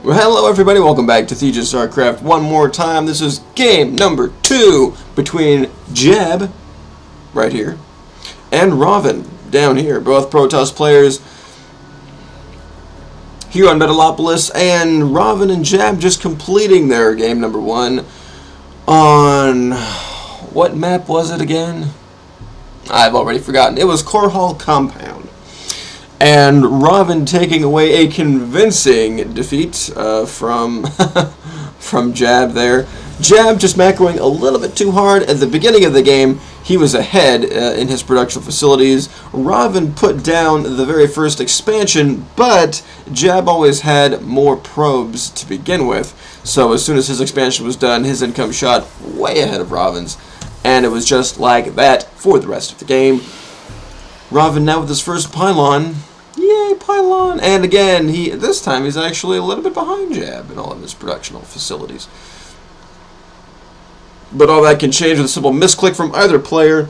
Well, hello everybody, welcome back to Thieves StarCraft one more time. This is game number 2 between Jab, right here, and Rahvin, down here. Both Protoss players here on Metalopolis, and Rahvin and Jab just completing their game number 1 on... what map was it again? I've already forgotten. It was Core Hall Compound. And Rahvin taking away a convincing defeat from Jab there. Jab just macroing a little bit too hard. At the beginning of the game, he was ahead in his production facilities. Rahvin put down the very first expansion, but Jab always had more probes to begin with. So as soon as his expansion was done, his income shot way ahead of Rahvin's. And it was just like that for the rest of the game. Rahvin now with his first pylon. Yay, pylon! And again, this time he's actually a little bit behind Jab in all of his productional facilities. But all that can change with a simple misclick from either player,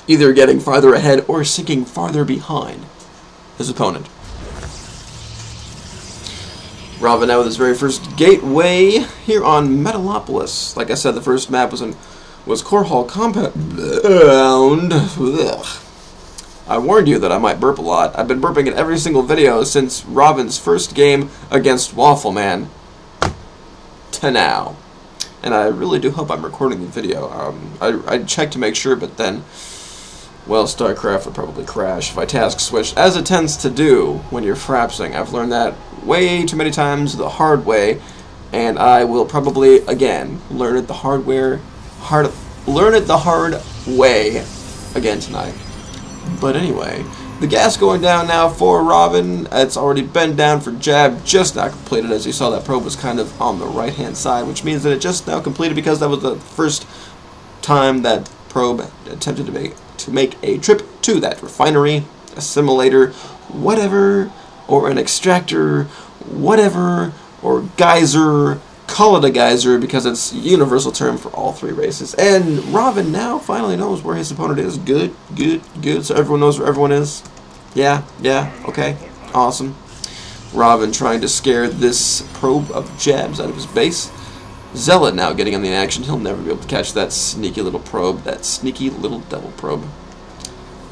either getting farther ahead or sinking farther behind his opponent. Rahvin now with his very first gateway here on Metalopolis. Like I said, the first map was Core Hall Compound. Ugh. I warned you that I might burp a lot. I've been burping in every single video since Rahvin's first game against Waffleman to now. And I really do hope I'm recording the video. I checked to make sure, but then, well, StarCraft would probably crash if I task switched, as it tends to do when you're frapsing. I've learned that way too many times the hard way, and I will probably, again, learn it the hard way again tonight. But anyway, the gas going down now for Rahvin. It's already been down for Jab, just now completed. As you saw, that probe was kind of on the right-hand side, which means that it just now completed because that was the first time that probe attempted to make a trip to that refinery, assimilator, whatever, or an extractor, whatever, or geyser. Call it a geyser because it's a universal term for all three races. And Rahvin now finally knows where his opponent is. Good. So everyone knows where everyone is. Yeah, okay, awesome. Rahvin trying to scare this probe of Jabs out of his base. Zealot now getting on the action. He'll never be able to catch that sneaky little probe, that sneaky little devil probe.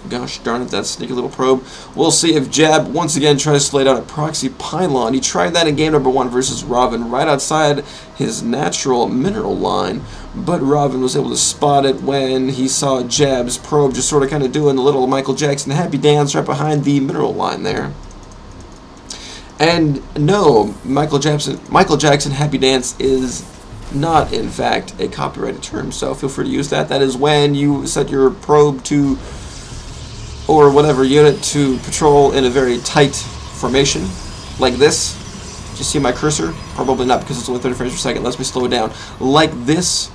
Gosh darn it, that sneaky little probe. We'll see if Jab once again tries to lay down a proxy pylon. He tried that in game number 1 versus Rahvin right outside his natural mineral line, but Rahvin was able to spot it when he saw Jab's probe just sort of kind of doing the little Michael Jackson happy dance right behind the mineral line there. And no, Michael Jackson happy dance is not in fact a copyrighted term, so feel free to use that. That is when you set your probe to, or whatever unit, to patrol in a very tight formation, like this. Do you see my cursor? Probably not, because it's only 30 frames per second. Let me slow it down. Like this,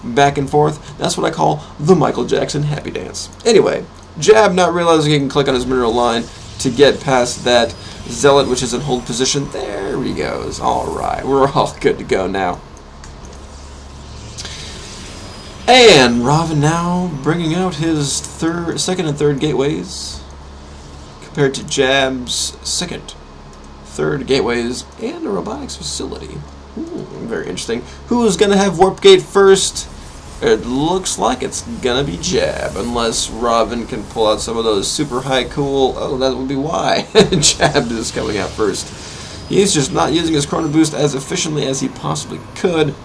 back and forth. That's what I call the Michael Jackson happy dance. Anyway, Jab not realizing he can click on his mineral line to get past that Zealot, which is in hold position. There he goes. Alright, we're all good to go now. And Rahvin now bringing out his second and third gateways compared to Jab's second, third gateways and a robotics facility. Very interesting. Who's going to have Warp Gate first? It looks like it's going to be Jab, unless Rahvin can pull out some of those super high cool... Oh, that would be why Jab is coming out first. He's just not using his Chrono Boost as efficiently as he possibly could.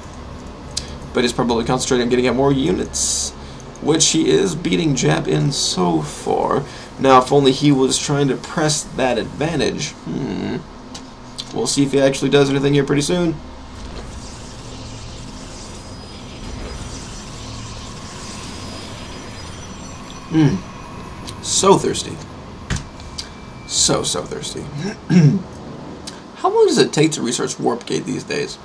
But he's probably concentrating on getting out more units, which he is beating Jab in so far. Now, if only he was trying to press that advantage. We'll see if he actually does anything here pretty soon. So thirsty. So thirsty. How long does it take to research Warp Gate these days?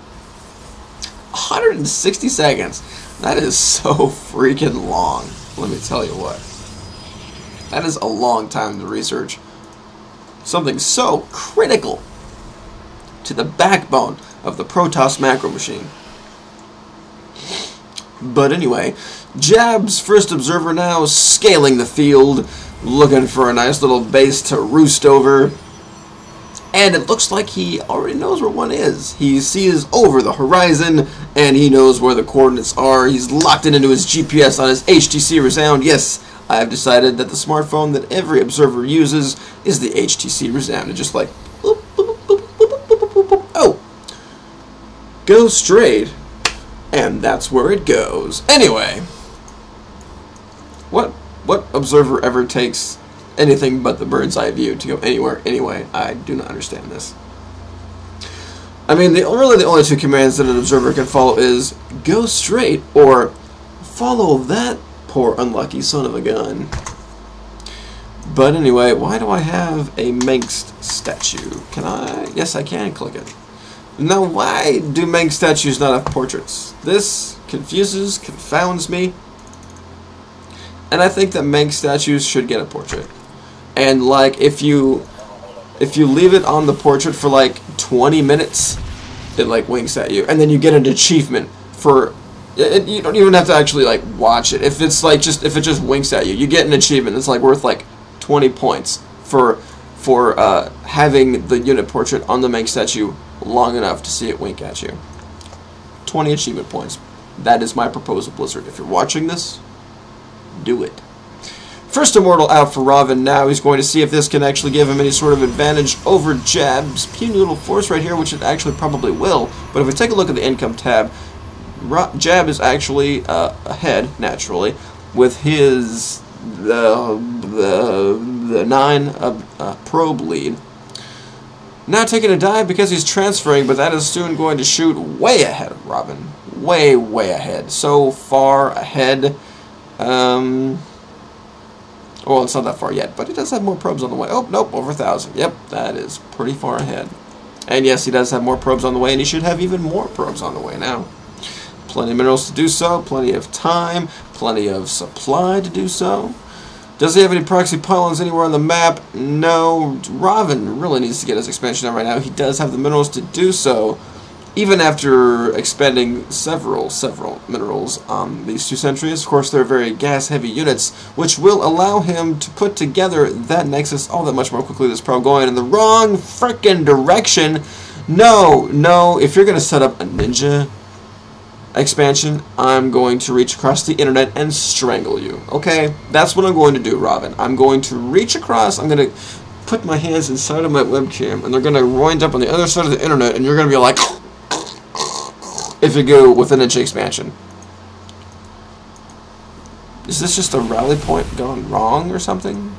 160 seconds. That is so freaking long. Let me tell you what. That is a long time to research something so critical to the backbone of the Protoss macro machine. But anyway, Jab's first observer now scaling the field, looking for a nice little base to roost over. And it looks like he already knows where one is. He sees over the horizon, and he knows where the coordinates are. He's locked it into his GPS on his HTC Resound. Yes, I have decided that the smartphone that every observer uses is the HTC Resound. It's just like, boop, boop, boop, boop, boop, boop, boop. Oh, go straight, and that's where it goes. Anyway, what observer ever takes anything but the bird's eye view to go anywhere anyway? I do not understand this. I mean, really the only two commands that an observer can follow is go straight or follow that poor unlucky son of a gun. But anyway, why do I have a Manx statue? Can I? Yes, I can click it. Now, why do Manx statues not have portraits? This confounds me. And I think that Manx statues should get a portrait. And like, if you leave it on the portrait for like 20 minutes, it like winks at you, and then you get an achievement for it. You don't even have to actually like watch it. If it's like if it just winks at you, you get an achievement. It's like worth like 20 points for having the unit portrait on the Manx statue long enough to see it wink at you. 20 achievement points. That is my proposal, Blizzard. If you're watching this, do it. First Immortal out for Rahvin now. He's going to see if this can actually give him any sort of advantage over Jab's puny little force right here, which it actually probably will. But if we take a look at the income tab, Jab is actually ahead, naturally, with his the 9 probe lead. Now taking a dive because he's transferring, but that is soon going to shoot way ahead of Rahvin. Way, way ahead. So far ahead. Well, it's not that far yet, but he does have more probes on the way. Oh, nope, over 1,000. Yep, that is pretty far ahead. And yes, he does have more probes on the way, and he should have even more probes on the way now. Plenty of minerals to do so, plenty of time, plenty of supply to do so. Does he have any proxy pylons anywhere on the map? No. Rahvin really needs to get his expansion done right now. He does have the minerals to do so, even after expending several minerals on these 2 sentries. Of course, they're very gas-heavy units, which will allow him to put together that Nexus all that much more quickly. This probe going in the wrong frickin' direction. No, if you're going to set up a ninja expansion, I'm going to reach across the internet and strangle you. Okay? That's what I'm going to do, Rahvin. I'm going to reach across, I'm going to put my hands inside of my webcam, and they're going to wind up on the other side of the internet, and you're going to be like, if you go with an inch expansion. Is this just a rally point gone wrong or something?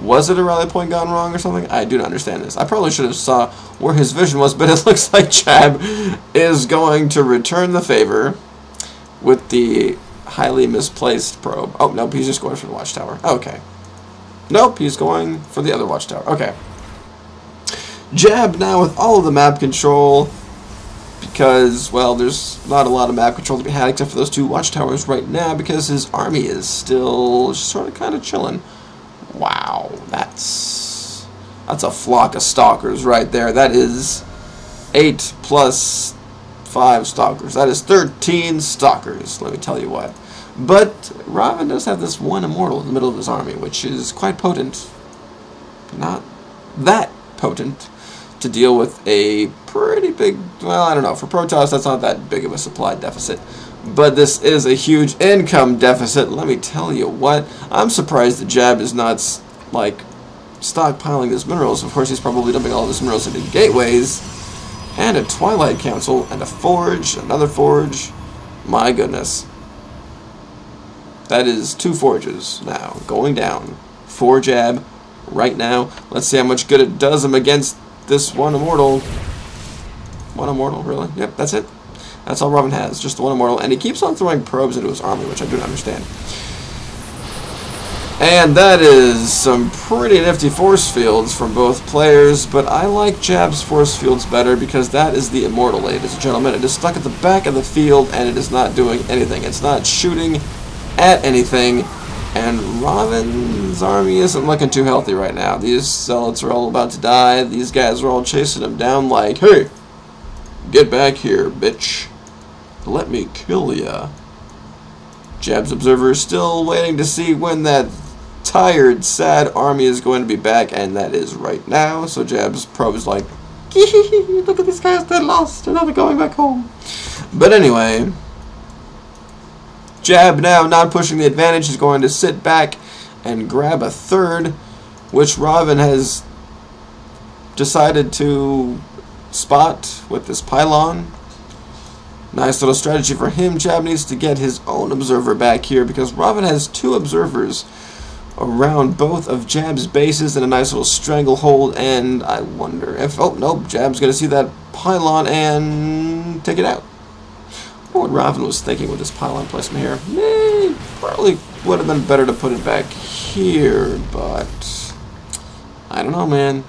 Was it a rally point gone wrong or something? I do not understand this. I probably should have saw where his vision was, but it looks like Jab is going to return the favor with the highly misplaced probe. Oh, nope, he's just going for the watchtower. Okay. Nope, he's going for the other watchtower. Okay. Jab now with all of the map control, because, well, there's not a lot of map control to be had except for those 2 watchtowers right now, because his army is still sort of kind of chilling. Wow, that's a flock of stalkers right there. That is 8 plus 5 stalkers. That is 13 stalkers, let me tell you what. But Rahvin does have this 1 immortal in the middle of his army, which is quite potent. Not that potent to deal with a pretty big, well, I don't know, for Protoss that's not that big of a supply deficit. But this is a huge income deficit. Let me tell you what, I'm surprised that Jab is not, like, stockpiling his minerals. Of course, he's probably dumping all of his minerals into gateways, and a Twilight Council, and a forge, another forge. My goodness. That is 2 forges now, going down. 4 Jab right now. Let's see how much good it does him against this 1 immortal. 1 immortal, really? Yep, that's it. That's all Rahvin has, just the 1 immortal, and he keeps on throwing probes into his army, which I do not understand. And that is some pretty nifty force fields from both players, but I like Jab's force fields better because that is the immortal, ladies and gentlemen. It is stuck at the back of the field, and it is not doing anything. It's not shooting at anything, and Rahvin's army isn't looking too healthy right now. These zealots are all about to die. These guys are all chasing him down like, hey, get back here, bitch. Let me kill ya. Jab's observer is still waiting to see when that tired, sad army is going to be back, and that is right now. So Jab's probe is like, look at these guys, they're lost, and now they're going back home. But anyway, Jab now not pushing the advantage is going to sit back and grab a third, which Rahvin has decided to spot with this pylon. Nice little strategy for him. Jab needs to get his own observer back here because Rahvin has 2 observers around both of Jab's bases in a nice little stranglehold, and I wonder if, oh nope, Jab's going to see that pylon and take it out. What Rahvin was thinking with this pylon placement here, probably would have been better to put it back here, but I don't know, man.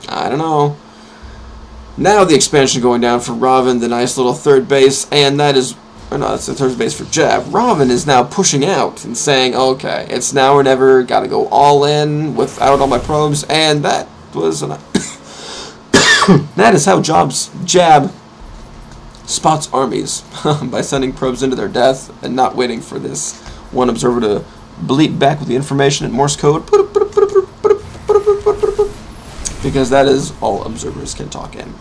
I don't know. Now the expansion going down for Rahvin, the nice little third base, and that is, or no, that's the third base for Jab. Rahvin is now pushing out and saying, okay, it's now or never, gotta go all in without all my probes, and that was an that is how Jab spots armies, by sending probes into their death and not waiting for this one observer to bleat back with the information in Morse code, because that is all observers can talk in.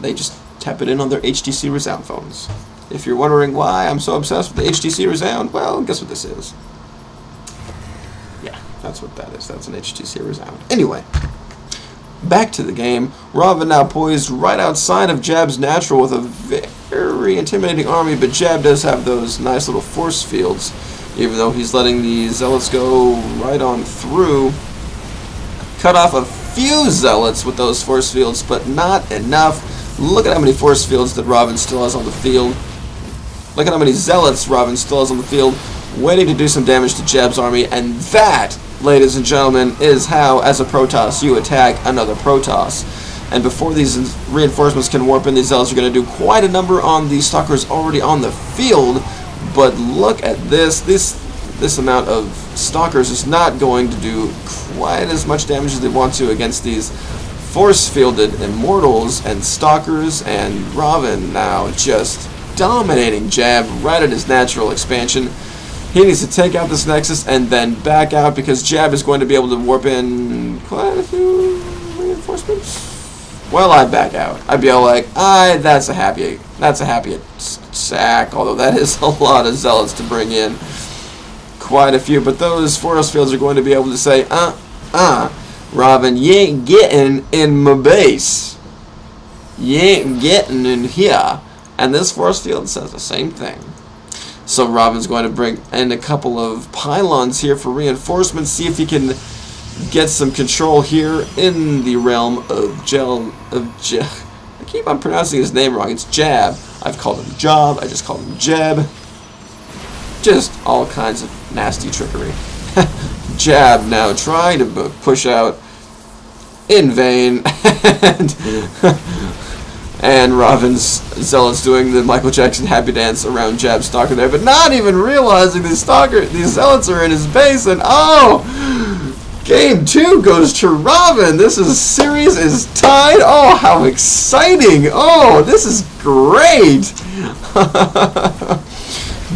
They just tap it in on their HTC Resound phones. If you're wondering why I'm so obsessed with the HTC Resound, well, guess what this is. Yeah, that's what that is. That's an HTC Resound. Anyway, back to the game. Rahvin now poised right outside of Jab's natural with a very intimidating army, but Jab does have those nice little force fields, even though he's letting the zealots go right on through. Cut off a few zealots with those force fields, but not enough. Look at how many force fields that Rahvin still has on the field. Look at how many zealots Rahvin still has on the field, waiting to do some damage to Jab's army, and that, ladies and gentlemen, is how, as a Protoss, you attack another Protoss. And before these reinforcements can warp in, these zealots are going to do quite a number on the stalkers already on the field, but look at this. This amount of stalkers is not going to do quite as much damage as they want to against these force-fielded immortals and stalkers, and Rahvin now just dominating Jab right at his natural expansion. He needs to take out this Nexus and then back out because Jab is going to be able to warp in quite a few reinforcements. Well, I'd back out. I'd be all like, that's a happy sack, although that is a lot of zealots to bring in. Quite a few, but those force fields are going to be able to say, Rahvin, you ain't getting in my base. You ain't getting in here. And this force field says the same thing. So Rahvin's going to bring in a couple of pylons here for reinforcements, see if he can get some control here in the realm of I keep on pronouncing his name wrong. It's Jab. I've called him Job. I just called him Jab. Just all kinds of nasty trickery. Jab now trying to push out in vain, and Rahvin's zealots doing the Michael Jackson happy dance around Jab's stalker there, but not even realizing these zealots are in his base, and game 2 goes to Rahvin. This series is tied. Oh, how exciting! Oh, this is great.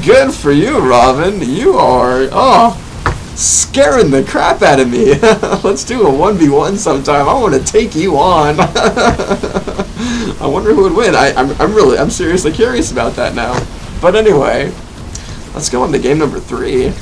Good for you, Rahvin. You are, scaring the crap out of me. Let's do a 1v1 sometime. I want to take you on. I wonder who would win. I'm seriously curious about that now. But anyway, let's go on to game number 3.